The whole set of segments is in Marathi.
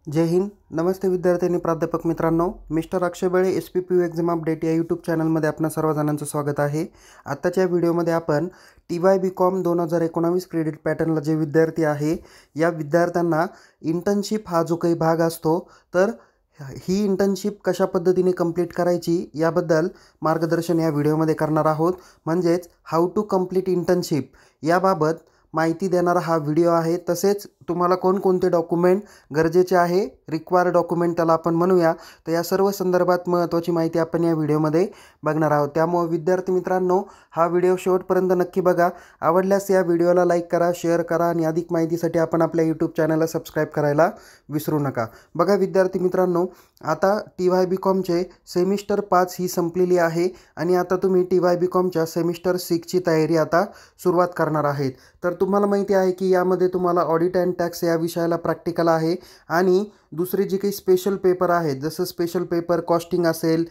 जय हिंद. नमस्ते विद्यार्थी प्राध्यापक मित्रांनो. मिस्टर अक्षय बळे SPPU एक्झाम अपडेट या यूट्यूब चॅनलमध्ये आपणा सर्वजणांचं स्वागत आहे. आत्ताच्या व्हिडिओमध्ये आपण TY BCom 2019 क्रेडिट पॅटर्नला जे विद्यार्थी आहे या विद्यार्थ्यांना इंटर्नशिप हा जो काही भाग असतो तर ही इंटर्नशिप कशा पद्धतीने कंप्लीट करायची याबद्दल मार्गदर्शन या व्हिडिओमध्ये करणार आहोत. म्हणजेच हाऊ टू कंप्लीट इंटर्नशिप याबाबत माहिती देणारा हा व्हिडिओ आहे. तसेच तुम्हाला कोणकोणते डॉक्युमेंट गरजेचे आहे, रिक्वायर्ड डॉक्युमेंट त्याला आपण म्हणूया, तर या सर्व संदर्भात महत्त्वाची माहिती आपण या व्हिडिओमध्ये बघणार आहोत. त्यामुळे विद्यार्थी मित्रांनो हा व्हिडिओ शेवटपर्यंत नक्की बघा. आवडल्यास या व्हिडिओला लाईक करा, शेअर करा आणि अधिक माहितीसाठी आपण आपल्या यूट्यूब चॅनलला सबस्क्राईब करायला विसरू नका. बघा विद्यार्थी मित्रांनो, आता TY BComचे सेमिस्टर 5 ही संपलेली आहे आणि आता तुम्ही TY BComच्या सेमिस्टर 6ची तयारी आता सुरुवात करणार आहेत. तर तुम्हाला माहिती आहे की यामध्ये तुम्हाला ऑडिट अँड टॅक्स या विषयाला प्रॅक्टिकल आहे आणि दुसरे जे काही स्पेशल पेपर आहेत, जसं स्पेशल पेपर कॉस्टिंग असेल,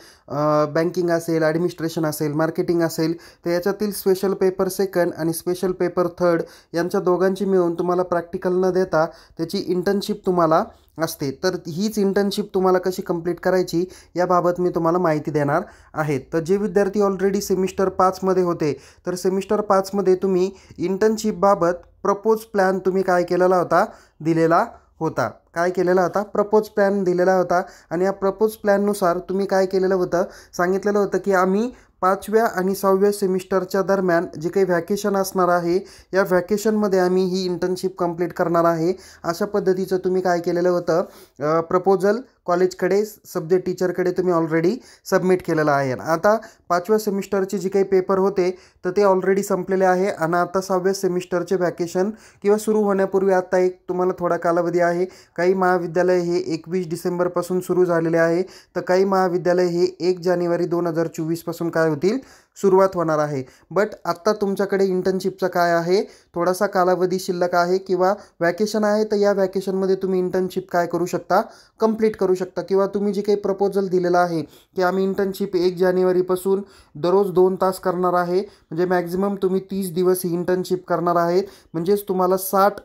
बँकिंग असेल, ॲडमिनिस्ट्रेशन असेल, मार्केटिंग असेल, तर याच्यातील स्पेशल पेपर सेकंड आणि स्पेशल पेपर थर्ड यांच्या दोघांची मिळून तुम्हाला प्रॅक्टिकल न देता त्याची इंटर्नशिप तुम्हाला असते. तर हीच इंटर्नशिप तुम्हाला कशी कंप्लीट करायची याबाबत मी तुम्हाला माहिती देणार आहे. तर जे विद्यार्थी ऑलरेडी सेमिस्टर 5मध्ये होते तर सेमिस्टर 5मध्ये तुम्ही इंटर्नशिपबाबत प्रपोज प्लॅन तुम्ही काय केलेला होता, दिलेला होता. काय केलेला होता? प्रपोज प्लॅन दिलेला होता आणि या प्रपोज प्लॅननुसार तुम्ही काय केलेलं होतं, सांगितलेलं होतं की आम्ही 5व्या आणि 6व्या सेमिस्टरच्या दरम्यान जे काही व्हॅकेशन असणार आहे या व्हॅकेशनमध्ये आम्ही ही इंटर्नशिप कंप्लीट करणार आहे. अशा पद्धतीचं तुम्ही काय केलेलं होतं, प्रपोजल कॉलेजकडे, सब्जेक्ट टीचरकडे तुम्ही ऑलरेडी सबमिट केलेलं आहे. आता 5व्या सेमिस्टरचे जे काही पेपर होते तर ते ऑलरेडी संपलेले आहे आणि आता 6व्या सेमिस्टरचे व्हॅकेशन किंवा सुरू होण्यापूर्वी आता एक तुम्हाला थोडा कालावधी आहे. काही महाविद्यालय हे 21 डिसेंबरपासून सुरू झालेले आहे तर काही महाविद्यालय हे 1 जानेवारी 2024पासून काय होतील, सुरुवात होणार आहे. बट आत्ता तुमच्याकडे इंटर्नशिपचा काय आहे, थोडासा कालावधी शिल्लक आहे किंवा वॅकेशन आहे. तर या वॅकेशनमध्ये तुम्ही इंटर्नशिप काय करू शकता, कंप्लीट करू शकता. किंवा तुम्ही जे काही प्रपोजल दिलेला आहे की आम्ही इंटर्नशिप 1 जानेवारीपासून दररोज 2 तास करणार आहे, म्हणजे मॅक्झिमम तुम्ही 30 दिवस ही इंटर्नशिप करणार आहेत. म्हणजेच तुम्हाला 60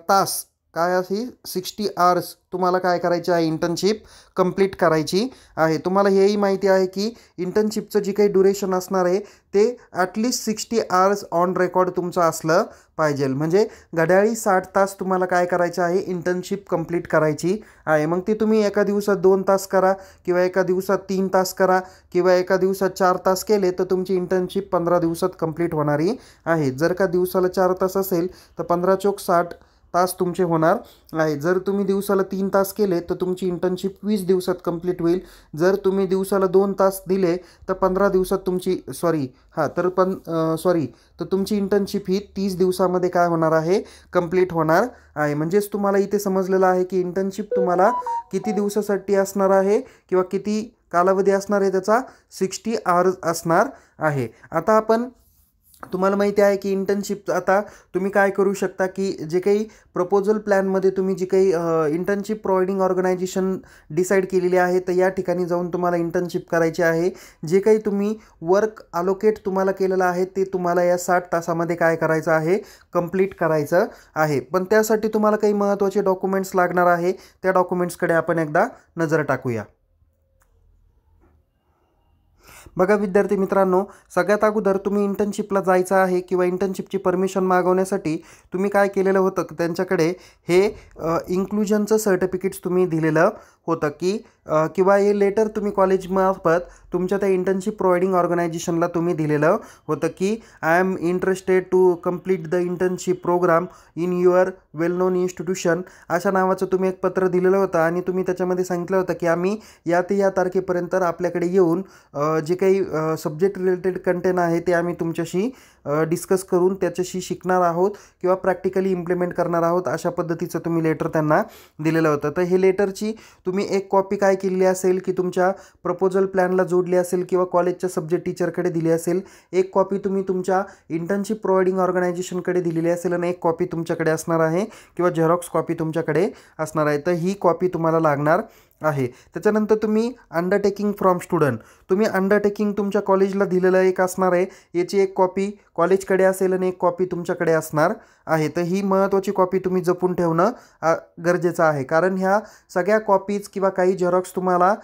तास काय अशी 60 आवर्स तुम्हाला काय करायचे आहे, इंटर्नशिप कंप्लीट करायची आहे. तुम्हाला हेही माहिती आहे की इंटर्नशिपचं जे काही ड्युरेशन असणार आहे ते ॲटलिस्ट 60 आवर्स ऑन रेकॉर्ड तुमचं असलं पाहिजे. म्हणजे घड्याळी 60 तास तुम्हाला काय करायचं आहे, इंटर्नशिप कंप्लीट करायची आहे. मग ते तुम्ही एका दिवसात 2 तास करा किंवा एका दिवसात 3 तास करा किंवा एका दिवसात 4 तास केले तर तुमची इंटर्नशिप 15 दिवसात कंप्लीट होणारी आहे. जर का दिवसाला 4 तास असेल तर 15 चोक 60 तास तुमचे होणार आहे. जर तुम्ही दिवसाला 3 तास केले तर तुमची इंटर्नशिप 20 दिवसात कंप्लीट होईल. जर तुम्ही दिवसाला 2 तास दिले तर 15 दिवसात तुमची तर तुमची इंटर्नशिप ही 30 दिवसामध्ये काय होणार आहे, कंप्लीट होणार आहे. म्हणजेच तुम्हाला इथे समजलेलं आहे की इंटर्नशिप तुम्हाला किती दिवसासाठी असणार आहे किंवा किती कालावधी असणार आहे, त्याचा 60 आवर्स असणार आहे. आता आपण तुम्हाला माहिती आहे की इंटर्नशिप आता तुम्ही काय करू शकता की जे काही प्रपोजल प्लॅनमध्ये तुम्ही जी काही इंटर्नशिप प्रोव्हाइडिंग ऑर्गनायझेशन डिसाईड केलेली आहे तर या ठिकाणी जाऊन तुम्हाला इंटर्नशिप करायची आहे. जे काही तुम्ही वर्क अलोकेट तुम्हाला केलेलं आहे ते तुम्हाला या 60 तासामध्ये काय करायचं आहे, कंप्लीट करायचं आहे. पण त्यासाठी तुम्हाला काही महत्त्वाचे डॉक्युमेंट्स लागणार आहे. त्या डॉक्युमेंट्सकडे आपण एकदा नजर टाकूया. बघा विद्यार्थी मित्रांनो, सगळ्यात अगोदर तुम्ही इंटर्नशिपला जायचं आहे किंवा इंटर्नशिपची परमिशन मागवण्यासाठी तुम्ही काय केलेलं होतं, त्यांच्याकडे हे इन्क्लुजनचं सर्टिफिकेट्स तुम्ही दिलेलं होतं की किंवा हे लेटर तुम्ही कॉलेजमार्फत तुमच्या त्या इंटर्नशिप प्रोव्हाइडिंग ऑर्गनायझेशनला तुम्ही दिलेलं होतं की I am interested to complete the internship program in your well known institution अशा नावाचं तुम्ही एक पत्र दिलेलं होतं आणि तुम्ही त्याच्यामध्ये सांगितलं होतं की आम्ही या ते या तारखेपर्यंत आपल्याकडे येऊन जे काही सब्जेक्ट रिलेटेड कंटेंट आहे ते आम्ही तुमच्याशी डिस्कस करून त्याच्याशी शिकणार आहोत किंवा प्रॅक्टिकली इम्प्लिमेंट करणार आहोत, अशा पद्धतीचं तुम्ही लेटर त्यांना दिलेलं होतं. तर हे लेटरची तुम्ही एक कॉपी काय केलेली असेल की तुमच्या प्रपोजल प्लॅनला जोडली असेल किंवा कॉलेजच्या सब्जेक्ट टीचरकडे दिली असेल. एक कॉपी तुम्ही तुमच्या इंटर्नशिप प्रोव्हाइडिंग ऑर्गनायझेशनकडे दिलेली असेल आणि एक कॉपी तुमच्याकडे असणार आहे किंवा झेरॉक्स कॉपी तुमच्याकडे असणार आहे. तर ही कॉपी तुम्हाला लागणार आहे. त्याच्यानंतर तुम्ही अंडरटेकिंग फ्रॉम स्टुडंट, तुम्ही अंडरटेकिंग तुमच्या कॉलेजला दिलेलं एक असणार आहे, याची एक कॉपी कॉलेजकडे असेल आणि एक कॉपी तुमच्याकडे असणार आहे. तर ही महत्त्वाची कॉपी तुम्ही जपून ठेवणं गरजेचं आहे, कारण ह्या सगळ्या कॉपीज किंवा काही झेरॉक्स तुम्हाला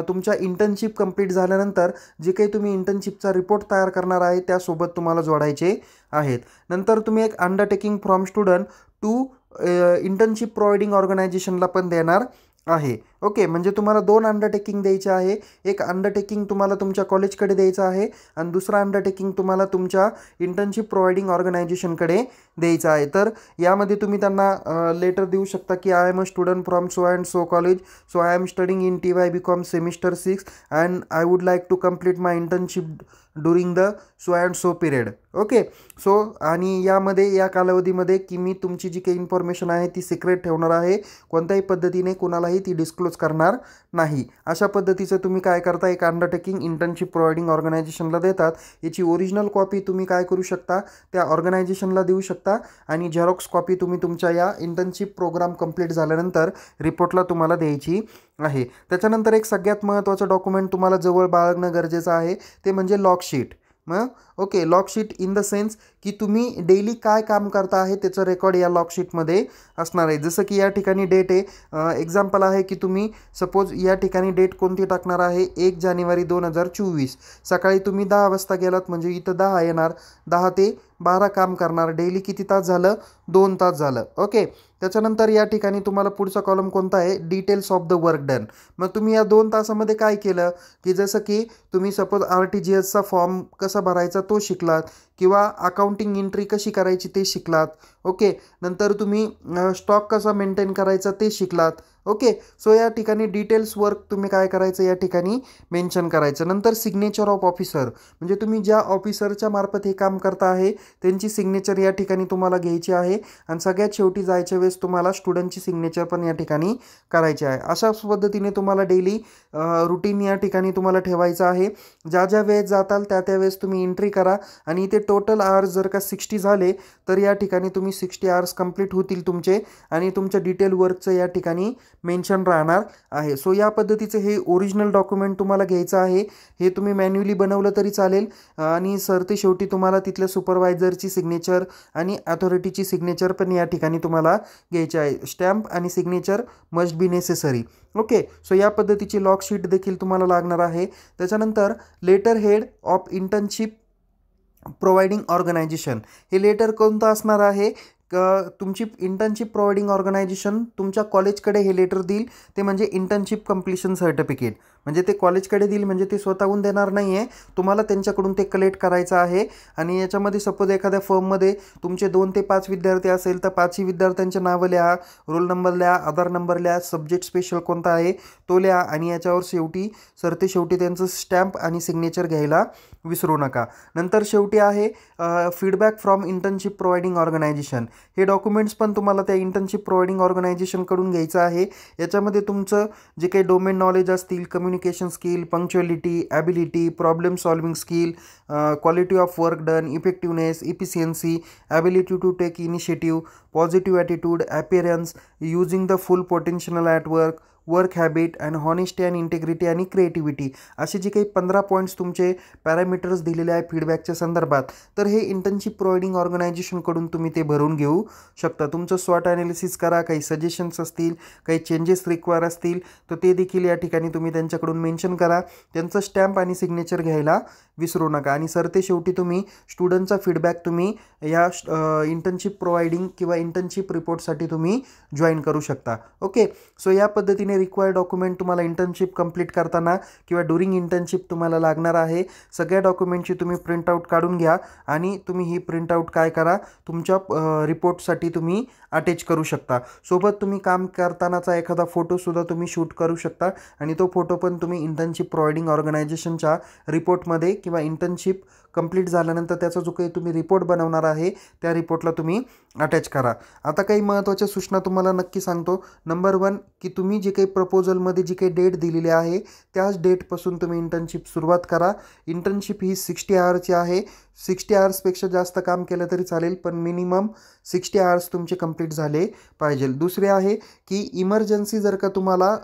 तुमच्या इंटर्नशिप कंप्लीट झाल्यानंतर जे काही तुम्ही इंटर्नशिपचा रिपोर्ट तयार करणार आहे त्यासोबत तुम्हाला जोडायचे आहेत. नंतर तुम्ही एक undertaking from student to internship providing ऑर्गनायझेशनला पण देणार आहे. ओके, म्हणजे तुम्हाला 2 अंडरटेकिंग द्यायचे आहे. एक अंडरटेकिंग तुम्हाला तुमच्या कॉलेजकडे द्यायचं आहे आणि दुसरा अंडरटेकिंग तुम्हाला तुमच्या इंटर्नशिप प्रोव्हाइडिंग ऑर्गनायझेशनकडे द्यायचं आहे. तर यामध्ये तुम्ही त्यांना लेटर देऊ शकता की I am a student from so and so college, so I am studying in TY BCom semester 6 and I would like to complete my internship during the so and so period. Okay, so आणि यामध्ये या कालावधीमध्ये की मी तुमची जी काही इन्फॉर्मेशन आहे ती सिक्रेट ठेवणार आहे, कोणत्याही पद्धतीने कोणालाही ती डिस्क्लोज करणार नाही. अशा पद्धतीचं तुम्ही काय करता, एक अंडरटेकिंग इंटर्नशिप प्रोव्हाइडिंग ऑर्गनायझेशनला देतात. याची ओरिजिनल कॉपी तुम्ही काय करू शकता, त्या ऑर्गनायझेशनला देऊ शकता आणि झेरॉक्स कॉपी तुम्ही तुमच्या या इंटर्नशिप प्रोग्राम कंप्लीट झाल्यानंतर रिपोर्टला तुम्हाला द्यायची आहे. त्याच्यानंतर एक सगळ्यात महत्त्वाचं डॉक्युमेंट तुम्हाला जवळ बाळगणं गरजेचं आहे, ते म्हणजे लॉगशीट. मग ओके, लॉगशीट इन द सेन्स की तुम्ही डेली काय काम करता आहे त्याचं रेकॉर्ड या लॉगशीटमध्ये असणार आहे. जसं की या ठिकाणी डेट आहे, एक्झाम्पल आहे की तुम्ही सपोज या ठिकाणी डेट कोणती टाकणार आहे, 1 जानेवारी 2024. सकाळी तुम्ही 10 वाजता गेलात म्हणजे इथं 10 येणार, 10 ते 12 काम करणार. डेली किती तास झालं, 2 तास झालं. ओके, त्याच्यानंतर या ठिकाणी तुम्हाला पुढचा कॉलम कोणता आहे, details of the work done. मग तुम्ही या 2 तासामध्ये काय केलं की जसं की तुम्ही सपोज RTGSचा फॉर्म कसा भरायचा तो शिकलात किंवा अकाउंटिंग एंट्री कशी करायची ते शिकलात. ओके, नंतर तुम्ही स्टॉक कसा मेंटेन करायचा ते शिकलात. ओके, सो या ठिकाणी डिटेल्स वर्क तुम्ही काय करायचं या ठिकाणी मेन्शन करायचं. नंतर सिग्नेचर ऑफ ऑफिसर, म्हणजे तुम्ही ज्या ऑफिसरच्या मार्फत हे काम करता आहे त्यांची सिग्नेचर या ठिकाणी तुम्हाला घ्यायची आहे आणि सगळ्यात शेवटी जायच्या वेळेस तुम्हाला स्टुडंटची सिग्नेचर पण या ठिकाणी करायची आहे. अशा पद्धतीने तुम्हाला डेली रुटीन या ठिकाणी तुम्हाला ठेवायचं आहे. ज्या ज्या वेळेस जाताल त्या त्या वेळेस तुम्ही एंट्री करा आणि इथे टोटल आवर्स जर का 60 झाले तर या ठिकाणी तुम्ही 60 आवर्स कंप्लीट होतील तुमचे आणि तुमच्या डिटेल वर्कचं या ठिकाणी मेन्शन राहणार आहे. सो या पद्धतीचं हे ओरिजिनल डॉक्युमेंट तुम्हाला घ्यायचं आहे. हे तुम्ही मॅन्युअली बनवलं तरी चालेल आणि सरते शेवटी तुम्हाला तिथल्या सुपरवायझरची सिग्नेचर आणि अथॉरिटीची सिग्नेचर पण या ठिकाणी तुम्हाला घ्यायची आहे. स्टॅम्प आणि signature must be necessary. Okay, so या पद्धतीची लॉग शीट देखील तुम्हाला लागणार आहे. त्याच्यानंतर letter head of internship providing organisation, हे लेटर कोणतं असणार आहे, तुमची इंटर्नशिप प्रोव्हाइडिंग ऑर्गनायझेशन तुमच्या कॉलेजकडे हे लेटर देईल, ते म्हणजे इंटर्नशिप कंप्लीशन सर्टिफिकेट. म्हणजे ते कॉलेजकडे देईल, म्हणजे ते स्वतःहून देणार नाही आहे, तुम्हाला त्यांच्याकडून ते कलेक्ट करायचं आहे. आणि याच्यामध्ये सपोज एखाद्या फर्ममध्ये तुमचे 2 ते 5 विद्यार्थी असेल तर 5ही विद्यार्थ्यांचे नावं लिहा, रोल नंबर लिहा, आधार नंबर लिहा, सब्जेक्ट स्पेशल कोणता आहे तो लिहा आणि याच्यावर शेवटी सरते शेवटी त्यांचं स्टॅम्प आणि सिग्नेचर घ्यायला विसरू नका. नंतर शेवटी आहे feedback from internship providing organisation. हे डॉक्युमेंट्स पण तुम्हाला त्या इंटर्नशिप प्रोव्हाइडिंग ऑर्गनायझेशनकडून घ्यायचं आहे. याच्यामध्ये तुमचं जे काही डोमेन नॉलेज असतील, communication skill, punctuality, ability, problem solving skill, quality of work done, effectiveness, efficiency, ability to take initiative, positive attitude, appearance, using the full potential at work, work habit and honesty and integrity आणि क्रिएटिव्हिटी, असे जे काही 15 पॉईंट्स तुमचे पॅरामीटर्स दिलेले आहे फीडबॅकच्या संदर्भात. तर हे इंटर्नशिप प्रोव्हाइडिंग ऑर्गनायझेशनकडून तुम्ही ते भरून घेऊ शकता. तुमचं स्वॉट ॲनालिसिस करा, काही सजेशन्स असतील, काही चेंजेस रिक्वायर असतील तर ते देखील या ठिकाणी तुम्ही त्यांच्याकडून मेन्शन करा. त्यांचं स्टॅम्प आणि सिग्नेचर घ्यायला विसरू नका. आणि सरते शेवटी तुम्ही स्टुडंटचा फीडबॅक तुम्ही या इंटर्नशिप प्रोव्हाइडिंग किंवा इंटर्नशिप रिपोर्टसाठी तुम्ही जॉईन करू शकता. ओके, सो या पद्धतीने रिक्वायर्ड डॉक्युमेंट तुम्हाला इंटर्नशिप कंप्लीट करताना किंवा ड्युरिंग इंटर्नशिप तुम्हाला लागणार आहे. सगळ्या डॉक्युमेंटची तुम्ही प्रिंटआउट काढून घ्या आणि तुम्ही ही प्रिंटआउट काय करा, तुमच्या रिपोर्टसाठी तुम्ही अटॅच करू शकता. सोबत तुम्ही काम करतानाचा एखादा फोटोसुद्धा तुम्ही शूट करू शकता आणि तो फोटो पण तुम्ही इंटर्नशिप प्रोव्हाइडिंग ऑर्गनायझेशनच्या रिपोर्टमध्ये किंवा इंटर्नशिप कंप्लीट झाल्यानंतर त्याचा जो काही तुम्ही रिपोर्ट बनवणार आहे त्या रिपोर्टला तुम्ही अटॅच करा. आता काही महत्त्वाच्या सूचना तुम्हाला नक्की सांगतो. नंबर 1 की तुम्ही जे काही प्रपोजलमध्ये जी काही डेट दिलेली आहे त्याच डेटपासून तुम्ही इंटर्नशिप सुरुवात करा. इंटर्नशिप ही 60 आवर्सची आहे. 60 आवर्सपेक्षा जास्त काम केलं तरी चालेल, पण मिनिमम 60 आवर्स तुमचे कंप्लीट झाले पाहिजे. दुसरे आहे की इमर्जन्सी जर का तुम्हाला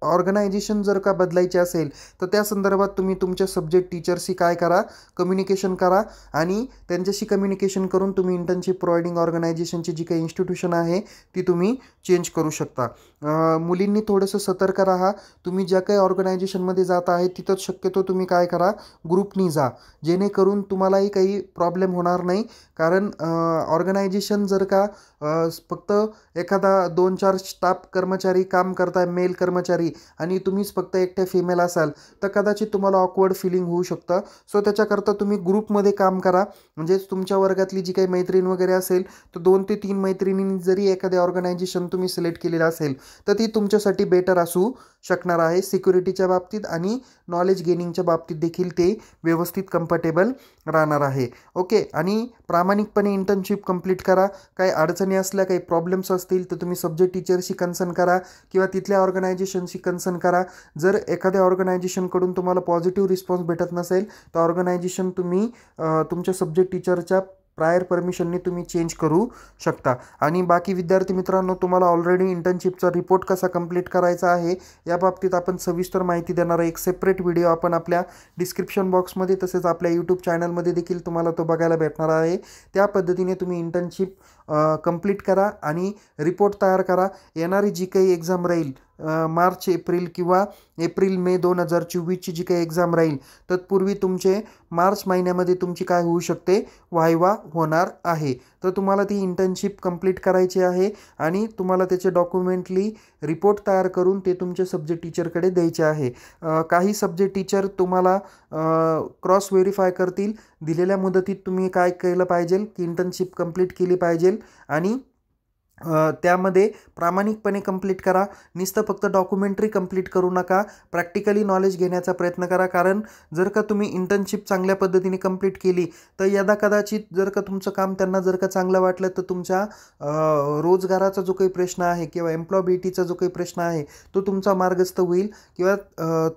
ऑर्गनायझेशन जर का बदलायची असेल तर त्या संदर्भात तुम्ही तुमच्या सब्जेक्ट टीचरशी काय करा, कम्युनिकेशन करा आणि त्यांच्याशी कम्युनिकेशन करून तुम्ही इंटर्नशिप प्रोव्हाइडिंग ऑर्गनायझेशनची जी काही इन्स्टिट्यूशन आहे ती तुम्ही चेंज करू शकता. मुलींनी थोडंसं सतर्क राहा. तुम्ही ज्या काही ऑर्गनायझेशनमध्ये जात आहे तिथंच शक्यतो तुम्ही काय करा, ग्रुपनी जा, जेणेकरून तुम्हालाही काही प्रॉब्लेम होणार नाही. कारण ऑर्गनायझेशन जर का फक्त एखादा 2-4 स्टाफ कर्मचारी काम करताय, मेल कर्मचारी, आणि तुम्हीच फक्त एकट्या फिमेल असाल तर कदाचित तुम्हाला ऑकवर्ड फिलिंग होऊ शकतं. सो त्याच्याकरता तुम्ही ग्रुपमध्ये काम करा. म्हणजेच तुमच्या वर्गातली जी काही मैत्रीण वगैरे असेल तर 2 ते 3 मैत्रिणींनी जरी एखादे ऑर्गनायझेशन तुम्ही सिलेक्ट केलेलं असेल तर ती तुमच्यासाठी बेटर असू शकणार आहे. सिक्युरिटीच्या बाबतीत आणि नॉलेज गेनिंगच्या बाबतीत देखील ते व्यवस्थित कम्फर्टेबल राहणार आहे. ओके. आणि प्रामाणिकपणे इंटर्नशिप कंप्लीट करा. काही अडचणी असल्या, काही प्रॉब्लेम्स असतील तर तुम्ही सब्जेक्ट टीचरशी कन्सर्न करा किंवा तिथल्या ऑर्गनायझेशनशी कन्सर्न करा. जर एखाद्या ऑर्गनायझेशनकडून तुम्हाला पॉझिटिव्ह रिस्पॉन्स भेटत नसेल तर ऑर्गनायझेशन तुम्ही तुमच्या सब्जेक्ट टीचरच्या प्रायर परमिशनने तुम्ही चेंज करू शकता. आणि बाकी विद्यार्थी मित्रांनो, तुम्हाला ऑलरेडी इंटर्नशिपचा रिपोर्ट कसा कंप्लीट करायचा आहे या बाबतीत आपण सविस्तर माहिती देणारा एक सेपरेट व्हिडिओ आपण आपल्या डिस्क्रिप्शन बॉक्समध्ये तसेच आपल्या यूट्यूब चॅनलमध्ये देखील तुम्हाला तो बघायला भेटणार आहे. त्या पद्धतीने तुम्ही इंटर्नशिप कंप्लीट करा आणि रिपोर्ट तयार करा. येणारी जी काही एक्झाम राहील मार्च एप्रिल किंवा एप्रिल मे 2024ची जी काही एक्झाम राहील तत्पूर्वी तुमचे मार्च महिन्यामध्ये तुमची काय होऊ शकते, व्हायवा होणार आहे. तर तुम्हाला ती इंटर्नशिप कंप्लीट करायची आहे आणि तुम्हाला त्याचे डॉक्युमेंटली रिपोर्ट तयार करून ते तुमच्या सब्जेक्ट टीचरकडे द्यायचे आहे. काही सब्जेक्ट टीचर तुम्हाला क्रॉस व्हेरीफाय करतील. दिलेल्या मुदतीत तुम्ही काय केलं पाहिजे की इंटर्नशिप कंप्लीट केली पाहिजे आणि त्यामध्ये प्रामाणिकपणे कंप्लीट करा. नुसतं फक्त डॉक्युमेंटरी कंप्लीट करू नका, प्रॅक्टिकली नॉलेज घेण्याचा प्रयत्न करा. कारण जर का तुम्ही इंटर्नशिप चांगल्या पद्धतीने कंप्लीट केली तर यदा कदाचित जर का तुमचं काम त्यांना जर का चांगलं वाटलं तर तुमच्या रोजगाराचा जो काही प्रश्न आहे किंवा एम्प्लॉयबिलिटीचा जो काही प्रश्न आहे तो तुमचा मार्गस्थ होईल किंवा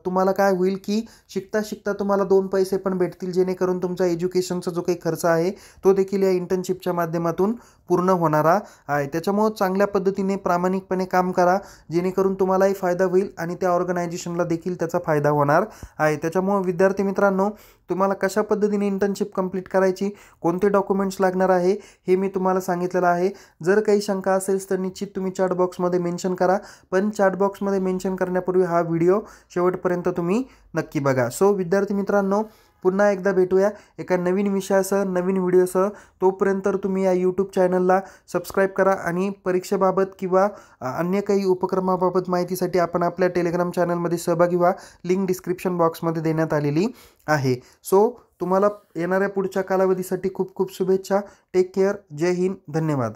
तुम्हाला काय होईल की शिकता शिकता तुम्हाला 2 पैसे पण भेटतील, जेणेकरून तुमचा एज्युकेशनचा जो काही खर्च आहे तो देखील या इंटर्नशिपच्या माध्यमातून पूर्ण होणारा आहे. त्याच्यामुळं चांगल्या पद्धतीने प्रामाणिकपणे काम करा, जेणेकरून तुम्हालाही फायदा होईल आणि त्या ऑर्गनायझेशनला देखील त्याचा फायदा होणार आहे. त्याच्यामुळं विद्यार्थी मित्रांनो, तुम्हाला कशा पद्धतीने इंटर्नशिप कंप्लीट करायची, कोणते डॉक्युमेंट्स लागणार आहे हे मी तुम्हाला सांगितलेलं आहे. जर काही शंका असेल तर निश्चित तुम्ही चॅट बॉक्समध्ये मेन्शन करा. पण चॅट बॉक्समध्ये मेन्शन करण्यापूर्वी हा व्हिडिओ शेवटपर्यंत तुम्ही नक्की बघा. सो विद्यार्थी मित्रांनो, पुन्हा एकदा भेटूया एका नवीन विषयासह, नवीन व्हिडिओसह. तोपर्यंत तुम्ही या यूट्यूब चॅनलला सबस्क्राईब करा आणि परीक्षेबाबत किंवा अन्य काही उपक्रमाबाबत माहितीसाठी आपण आपल्या टेलिग्राम चॅनलमध्ये सहभागी व्हा. लिंक डिस्क्रिप्शन बॉक्समध्ये देण्यात आलेली आहे. सो तुम्हाला येणाऱ्या पुढच्या कालावधीसाठी खूप खूप शुभेच्छा. Take care. जय हिंद. धन्यवाद.